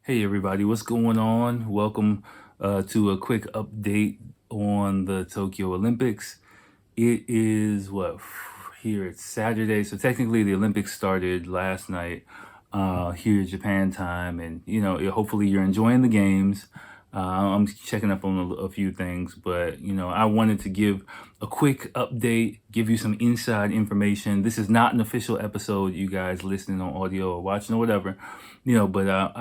Hey everybody, what's going on? Welcome to a quick update on the Tokyo Olympics. It is here it's Saturday, so technically the Olympics started last night here Japan time, and hopefully you're enjoying the games. I'm checking up on a few things, but I wanted to give a quick update, give you some inside information. This is not an official episode, you guys listening on audio or watching or whatever, but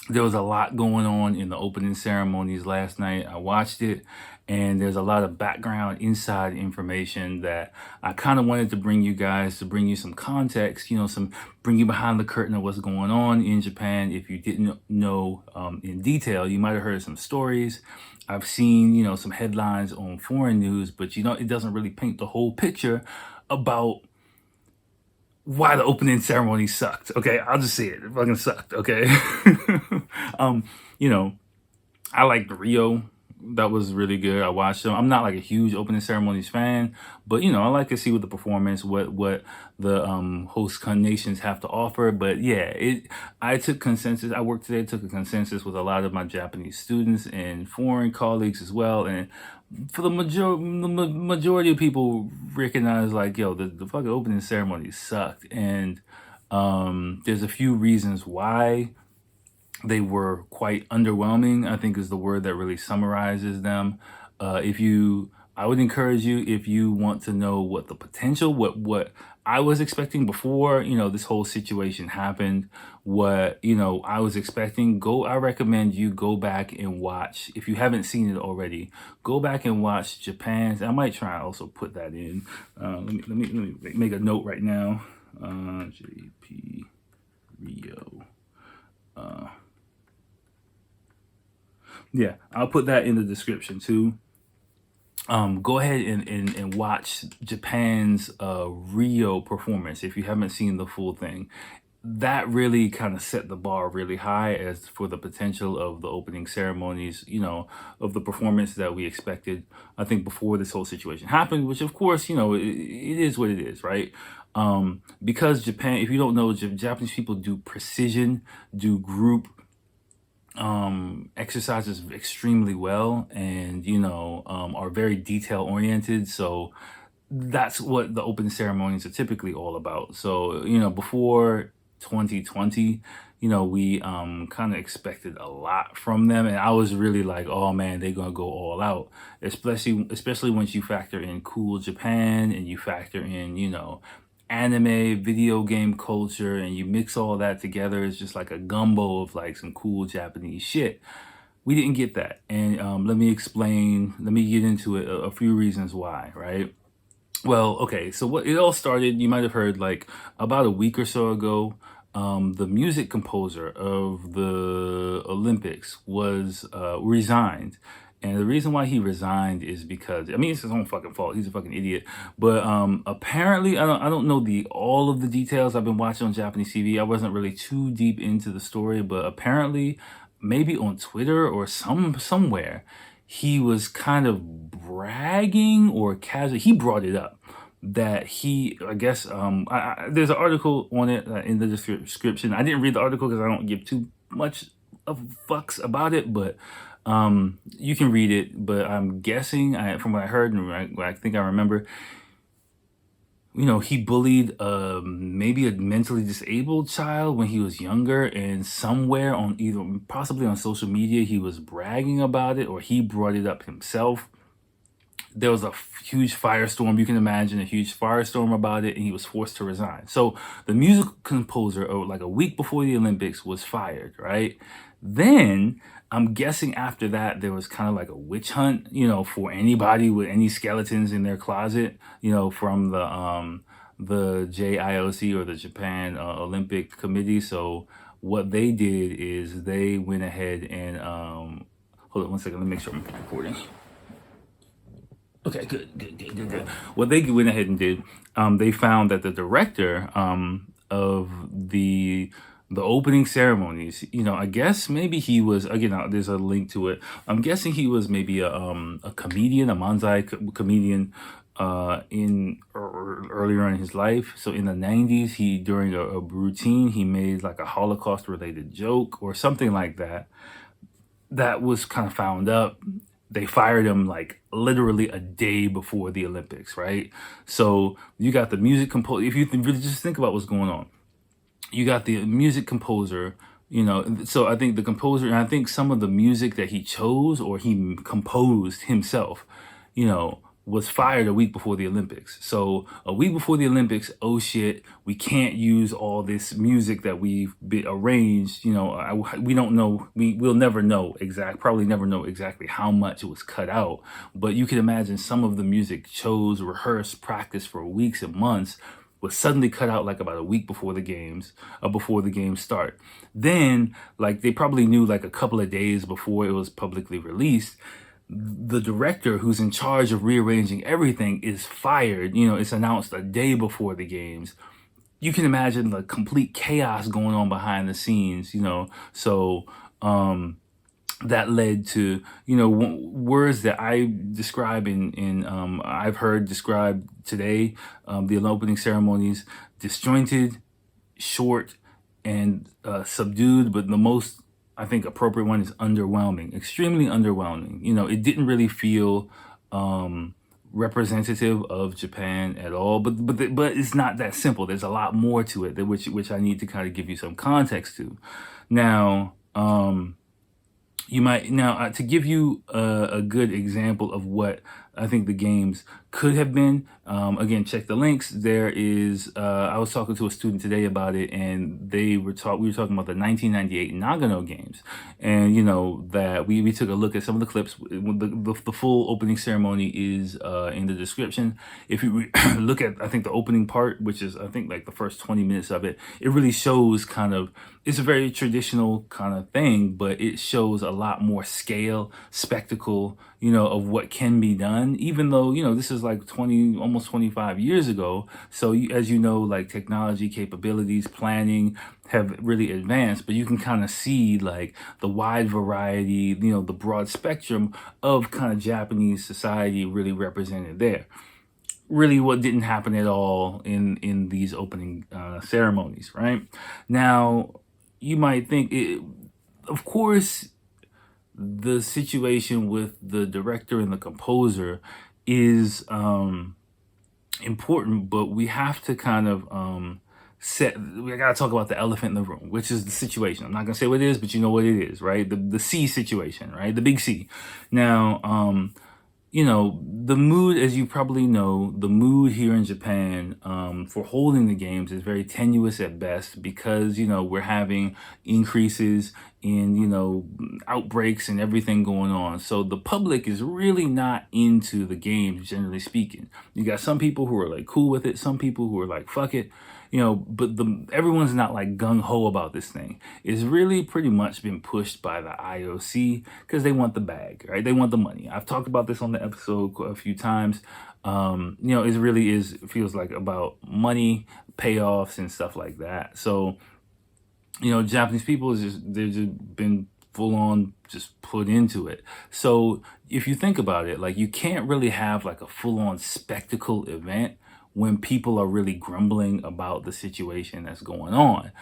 there was a lot going on in the opening ceremonies last night. I watched it, and there's a lot of background inside information that I kind of wanted to bring you guys, to bring you some context, bring you behind the curtain of what's going on in Japan. If you didn't know in detail, you might have heard some stories. I've seen, some headlines on foreign news, but it doesn't really paint the whole picture about why the opening ceremony sucked. Okay, I'll just say it. It fucking sucked. Okay. um, you know, I liked Rio. That was really good. I watched them. I'm not like a huge opening ceremonies fan, but I like to see what the performance, what the host nations have to offer. But yeah, I took consensus. I worked today, took a consensus with a lot of my Japanese students and foreign colleagues as well. And for the majority of people recognize like, yo, the fucking opening ceremony sucked. And there's a few reasons why they were quite underwhelming, I think is the word that really summarizes them. I would encourage you, if you want to know what the potential, what I was expecting before, this whole situation happened, what, I was expecting, I recommend you go back and watch, if you haven't seen it already, go back and watch Japan's. I might try and also put that in. Let me make a note right now. JP Rio. Yeah, I'll put that in the description too. Go ahead and watch Japan's Rio performance if you haven't seen the full thing. That really kind of set the bar really high as for the potential of the opening ceremonies, of the performance that we expected, I think, before this whole situation happened, which of course, it is what it is, right? Because Japan, if you don't know, Japanese people do precision, do group exercises extremely well, and are very detail oriented. So that's what the open ceremonies are typically all about. So before 2020, we kind of expected a lot from them, and I was really like, oh man, they're gonna go all out, especially once you factor in cool Japan, and you factor in anime, video game culture, and you mix all that together. It's just like a gumbo of like some cool Japanese shit. We didn't get that, and let me get into it, a few reasons why, right? Well, okay, so what it all started, you might have heard, like about a week or so ago, the music composer of the Olympics was resigned. And the reason why he resigned is because, I mean, it's his own fucking fault. He's a fucking idiot. But apparently, I don't know all of the details. I've been watching on Japanese TV. I wasn't really too deep into the story, but apparently, maybe on Twitter or somewhere, he was kind of bragging or casual. He brought it up that I guess, there's an article on it in the description. I didn't read the article because I don't give too much of fucks about it, but you can read it. But I'm guessing, from what I heard and what I think I remember, he bullied maybe a mentally disabled child when he was younger, and somewhere possibly on social media, he was bragging about it, or he brought it up himself. There was a huge firestorm. You can imagine a huge firestorm about it, and he was forced to resign. So the music composer, like a week before the Olympics, was fired, right? Then I'm guessing after that, there was kind of like a witch hunt, for anybody with any skeletons in their closet, from the JIOC, or the Japan Olympic Committee. So what they did is they went ahead and hold on one second. Let me make sure I'm recording. Okay, good. What they went ahead and did, they found that the director of the opening ceremonies, I guess maybe he was, again, there's a link to it. I'm guessing he was maybe a comedian, a manzai comedian, in earlier in his life. So in the 90s, he during a routine, he made like a Holocaust related joke or something like that. That was kind of found up. They fired him like literally a day before the Olympics, right? So you got the music composer. If you really just think about what's going on, you got the music composer, so I think the composer, and I think some of the music that he chose or he composed himself, was fired a week before the Olympics. So a week before the Olympics, oh shit, we can't use all this music that we've arranged. We don't know, we'll never know probably never know exactly how much was cut out. But you can imagine some of the music chose, rehearsed, practiced for weeks and months was suddenly cut out like about a week before before the games start. Then, like, they probably knew like a couple of days before it was publicly released, the director who's in charge of rearranging everything is fired. It's announced a day before the games. You can imagine the complete chaos going on behind the scenes, So, that led to words that I describe in I've heard described today, the opening ceremonies: disjointed, short, and subdued. But the most, I think, appropriate one is underwhelming, extremely underwhelming. It didn't really feel representative of Japan at all. But it's not that simple. There's a lot more to it, which I need to kind of give you some context to. Now, to give you a good example of what I think the games could have been. Again, check the links. There is, I was talking to a student today about it, and we were talking about the 1998 Nagano games. And, that we took a look at some of the clips. The full opening ceremony is in the description. If you look at, I think, the opening part, which is, I think, like the first 20 minutes of it, it really shows it's a very traditional kind of thing, but it shows a lot more scale, spectacle, of what can be done, even though, this is like almost 25 years ago. So as like technology capabilities, planning have really advanced, but you can kind of see like the wide variety, the broad spectrum of kind of Japanese society really represented there. Really what didn't happen at all in these opening ceremonies, right? Now, you might think, of course, the situation with the director and the composer is important, but we have to kind of we gotta talk about the elephant in the room, which is the situation. I'm not gonna say what it is, but you know what it is, right? The C situation, right? The big C. Now, the mood, as you probably know, the mood here in Japan for holding the games is very tenuous at best because, we're having increases in, outbreaks and everything going on. So the public is really not into the games, generally speaking. You got some people who are like cool with it, some people who are like, fuck it. But everyone's not like gung-ho about this thing. It's really pretty much been pushed by the IOC because they want the bag, right? They want the money. I've talked about this on the episode a few times. It really feels like about money, payoffs, and stuff like that. So, Japanese people they've just been full on just put into it. So if you think about it, like, you can't really have like a full on spectacle event when people are really grumbling about the situation that's going on,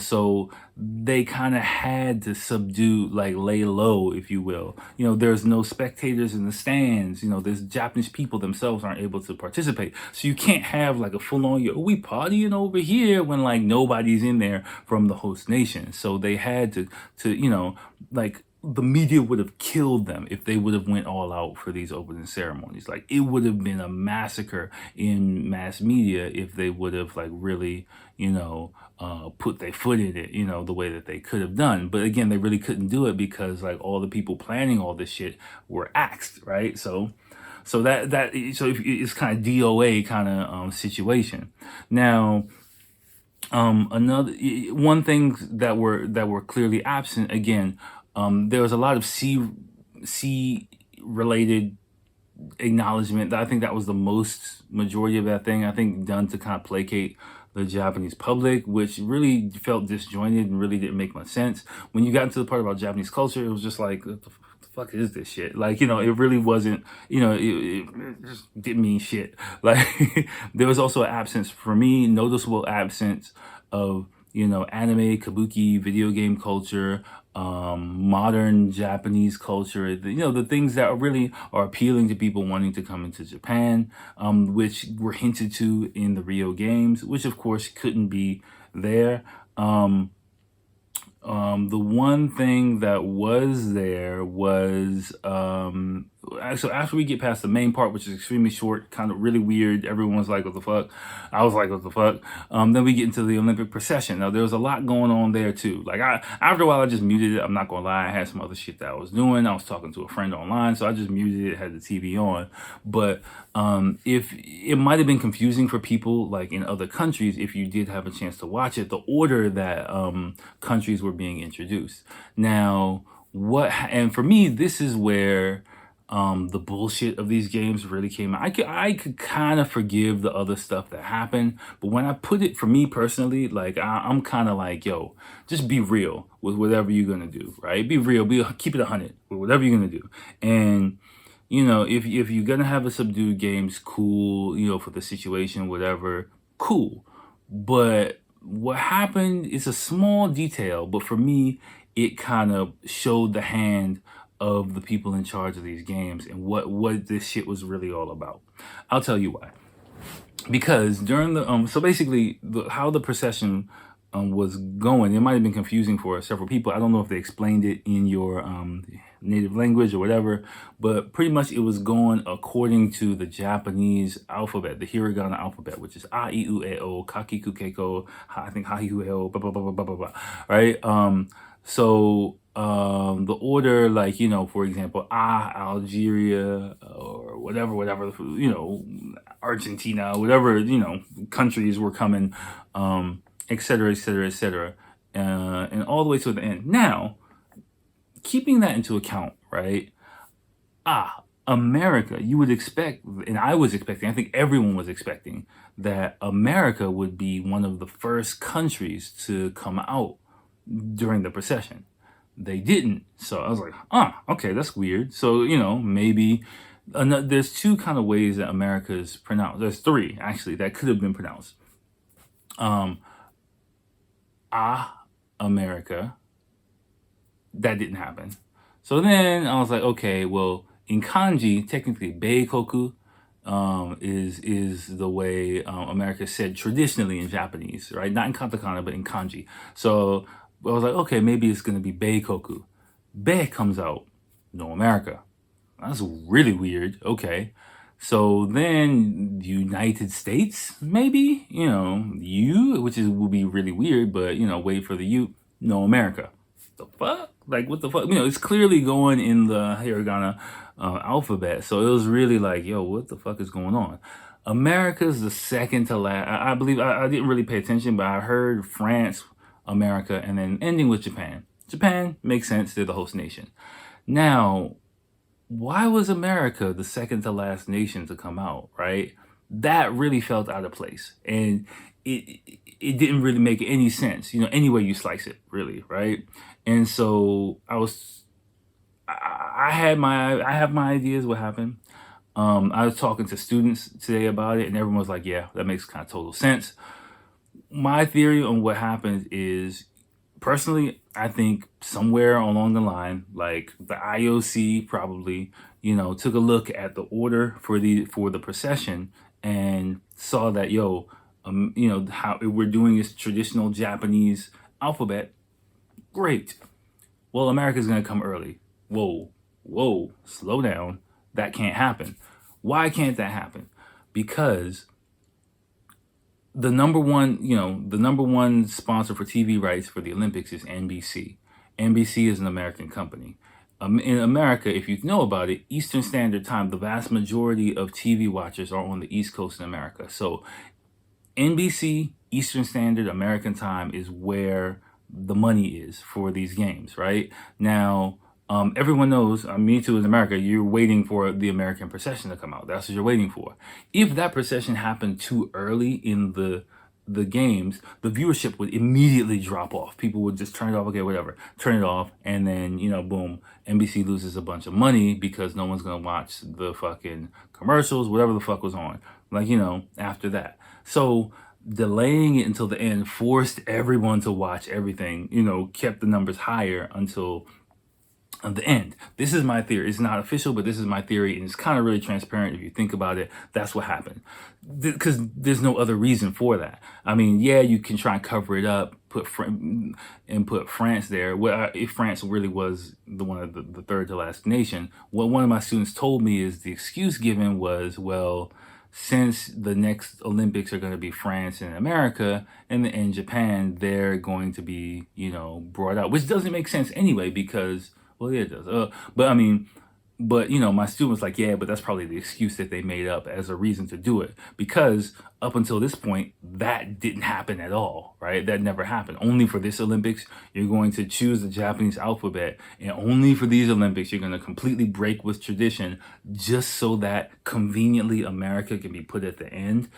so they kind of had to subdue, like lay low, if you will. There's no spectators in the stands, there's Japanese people themselves aren't able to participate. So you can't have like a full on, we partying over here when like nobody's in there from the host nation. So they had to, like, the media would have killed them if they would have went all out for these opening ceremonies. Like, it would have been a massacre in mass media if they would have like really, put their foot in it, the way that they could have done. But again, they really couldn't do it because like all the people planning all this shit were axed, right? So it's kind of DOA kind of situation. Now, another one thing that were clearly absent again. There was a lot of C related acknowledgement. I think that was the majority of that thing. I think done to kind of placate the Japanese public, which really felt disjointed and really didn't make much sense. When you got into the part about Japanese culture, it was just like, what the fuck is this shit? Like, it really wasn't, it just didn't mean shit. Like, there was also an absence, for me, noticeable absence of, anime, kabuki, video game culture, modern Japanese culture, the things that really are appealing to people wanting to come into Japan, which were hinted to in the Rio games, which of course couldn't be there. The one thing that was there was, so after we get past the main part, which is extremely short, kind of really weird, everyone's like, what the fuck? I was like, what the fuck? Then we get into the Olympic procession. Now, there was a lot going on there, too. Like, after a while, I just muted it. I'm not going to lie. I had some other shit that I was doing. I was talking to a friend online, so I just muted it, had the TV on. But if it might have been confusing for people, like in other countries, if you did have a chance to watch it, the order that countries were being introduced. Now, and for me, this is where the bullshit of these games really came out. I could kind of forgive the other stuff that happened, but when I put it, for me personally, like I'm kind of like, yo, just be real with whatever you're gonna do, right? Be real, keep it 100 with whatever you're gonna do. And if you're gonna have a subdued games, cool, for the situation, whatever, cool. But what happened is a small detail, but for me, it kind of showed the hand of the people in charge of these games and what this shit was really all about. I'll tell you why. Because during the so basically how the procession was going, it might have been confusing for several people. I don't know if they explained it in your native language or whatever, but pretty much it was going according to the Japanese alphabet, the hiragana alphabet, which is a, I, U, E, O, kakiku, keiko, I think ha, hu, he, o, blah, blah, blah, blah, blah, blah, right? So the order, like, for example, Algeria or whatever, Argentina, whatever, countries were coming, et cetera, et cetera, et cetera, and all the way to the end. Now, keeping that into account, right? America, you would expect, and I was expecting, I think everyone was expecting, that America would be one of the first countries to come out during the procession. They didn't. So I was like, okay, that's weird. So, maybe there's two kind of ways that America is pronounced. There's three, actually, that could have been pronounced. America. That didn't happen. So then I was like, okay, well, in kanji, technically, Beikoku is the way America said traditionally in Japanese, right? Not in katakana, but in kanji. So I was like, okay, maybe it's going to be Beikoku. Be comes out, no America. That's really weird. Okay. So then United States, maybe, U, which will be really weird, but, wait for the U, no America. The fuck? Like, what the fuck? It's clearly going in the hiragana alphabet. So it was really like, yo, what the fuck is going on? America's the second to last. I believe, I didn't really pay attention, but I heard France, America, and then ending with Japan. Japan makes sense. They're the host nation. Now, why was America the second to last nation to come out, right? That really felt out of place. And it didn't really make any sense, any way you slice it, really, right? And so I have my ideas what happened. I was talking to students today about it, and everyone was like, yeah, that makes kind of total sense. My theory on what happened is, personally, I think somewhere along the line, like the IOC probably, took a look at the order for the procession and saw that, how we're doing this traditional Japanese alphabet. Great. Well, America's going to come early. Whoa, slow down. That can't happen. Why can't that happen? Because the number one sponsor for TV rights for the Olympics is NBC. NBC is an American company. In America, if you know about it, Eastern Standard Time, the vast majority of TV watchers are on the East Coast in America. So NBC, Eastern Standard American Time is where the money is for these games, right? Now, everyone knows, me too in America, you're waiting for the American procession to come out. That's what you're waiting for. If that procession happened too early in the the games, the viewership would immediately drop off. People would just turn it off. Okay, whatever, turn it off, and then boom, NBC loses a bunch of money because no one's gonna watch the fucking commercials, whatever the fuck was on. Like after that, so delaying it until the end forced everyone to watch everything. Kept the numbers higher until the end. This is my theory. It's not official, but this is my theory, and it's kind of really transparent if you think about it. That's what happened, because there's no other reason for that. I mean, yeah, you can try and cover it up, put France there. Well, if France really was the third to last nation, what one of my students told me is the excuse given was, well, since the next Olympics are going to be France and America and Japan, they're going to be brought out, which doesn't make sense anyway, because well, yeah, it does. But I mean, my student was like, yeah, but that's probably the excuse that they made up as a reason to do it. Because up until this point, that didn't happen at all, right? That never happened. Only for this Olympics, you're going to choose the Japanese alphabet. And only for these Olympics, you're going to completely break with tradition just so that conveniently America can be put at the end,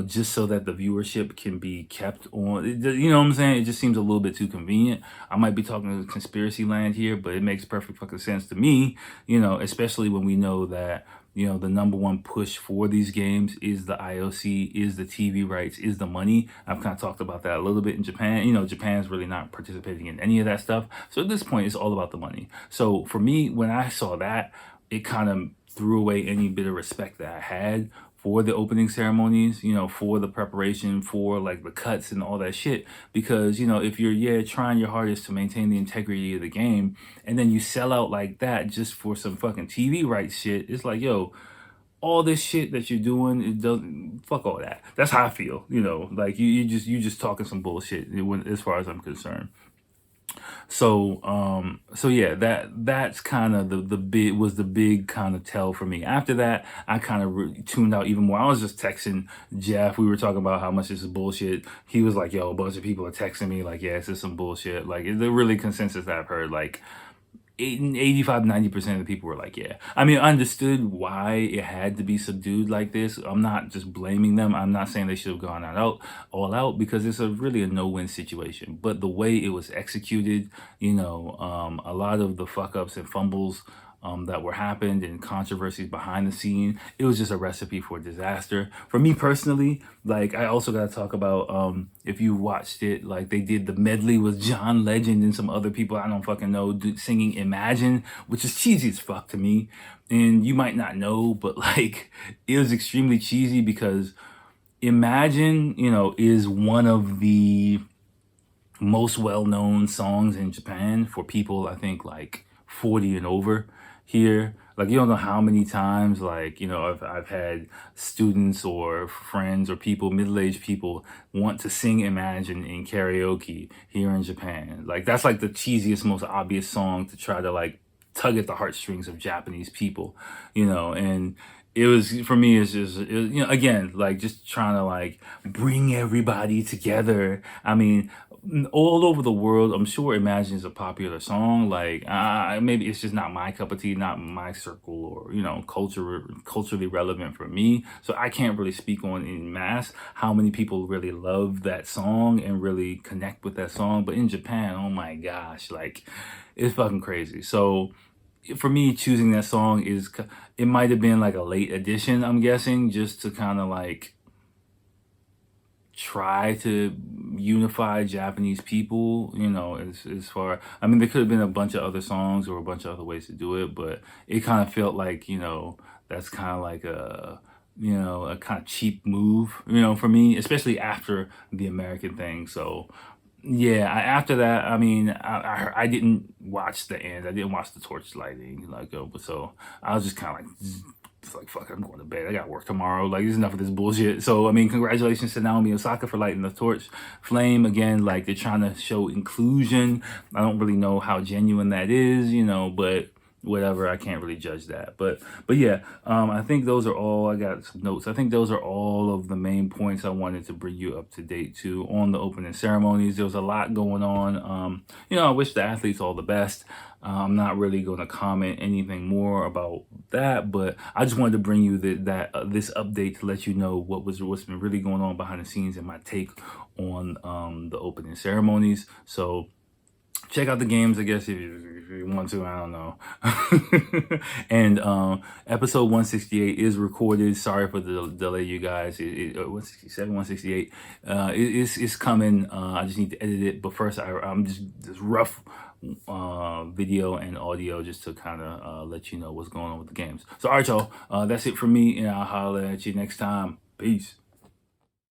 just so that the viewership can be kept on. You know what I'm saying? It just seems a little bit too convenient. I might be talking conspiracy land here, but it makes perfect fucking sense to me, especially when we know that the number one push for these games is the IOC, is the TV rights, is the money. I've kind of talked about that a little bit in Japan. Japan's really not participating in any of that stuff. So at this point, it's all about the money. So for me, when I saw that, it kind of threw away any bit of respect that I had for the opening ceremonies, for the preparation, for like the cuts and all that shit. Because, if you're trying your hardest to maintain the integrity of the game, and then you sell out like that just for some fucking TV rights shit, it's like, yo, all this shit that you're doing, it doesn't, fuck all that. That's how I feel, like you just talking some bullshit as far as I'm concerned. So yeah, that's kind of the big kind of tell for me. After that, I kind of tuned out even more. I was just texting Jeff. We were talking about how much this is bullshit. He was like, yo, a bunch of people are texting me like, yeah, this is some bullshit. Like, the really consensus that I've heard, like 85-90% of the people were like, yeah. I mean, I understood why it had to be subdued like this. I'm not just blaming them. I'm not saying they should have gone all out, because it's really a no-win situation. But the way it was executed, a lot of the fuck-ups and fumbles that were happened and controversies behind the scene, it was just a recipe for disaster. For me personally, like, I also got to talk about, if you watched it, like, they did the medley with John Legend and some other people I don't fucking know singing Imagine, which is cheesy as fuck to me. And you might not know, but like, it was extremely cheesy because Imagine, is one of the most well-known songs in Japan for people, I think, like 40 and over here. Like, you don't know how many times, like, I've had students or friends or people, middle-aged people, want to sing Imagine in karaoke here in Japan. Like, that's like the cheesiest, most obvious song to try to like tug at the heartstrings of Japanese people, and it was, for me, it's just, again, like, just trying to like bring everybody together. I mean, all over the world, I'm sure Imagine is a popular song. Like, maybe it's just not my cup of tea, not my circle, or culturally relevant for me. So I can't really speak on in mass how many people really love that song and really connect with that song. But in Japan, oh my gosh, like, it's fucking crazy. So for me, choosing that song it might have been like a late addition, I'm guessing, just to kind of like try to unify Japanese people, as far, I mean, there could have been a bunch of other songs or a bunch of other ways to do it, but it kind of felt like, that's kind of like a kind of cheap move, for me, especially after the American thing. So yeah, after that, I mean, I didn't watch the end. I didn't watch the torch lighting, like, but so I was just kind of like, it's like, fuck, I'm going to bed. I got work tomorrow. Like, there's enough of this bullshit. So, I mean, congratulations to Naomi Osaka for lighting the torch flame. Again, like, they're trying to show inclusion. I don't really know how genuine that is, but whatever. I can't really judge that. But yeah, I think those are all. I got some notes. I think those are all of the main points I wanted to bring you up to date to on the opening ceremonies. There was a lot going on. I wish the athletes all the best. I'm not really going to comment anything more about that, but I just wanted to bring you this update to let you know what's been really going on behind the scenes and my take on the opening ceremonies. So check out the games, I guess, if you want to. I don't know. And episode 168 is recorded. Sorry for the delay, you guys. 167, 168. It's coming. I just need to edit it. But first, I'm just this rough video and audio just to kind of let you know what's going on with the games. So, all right, y'all. That's it for me, and I'll holler at you next time. Peace.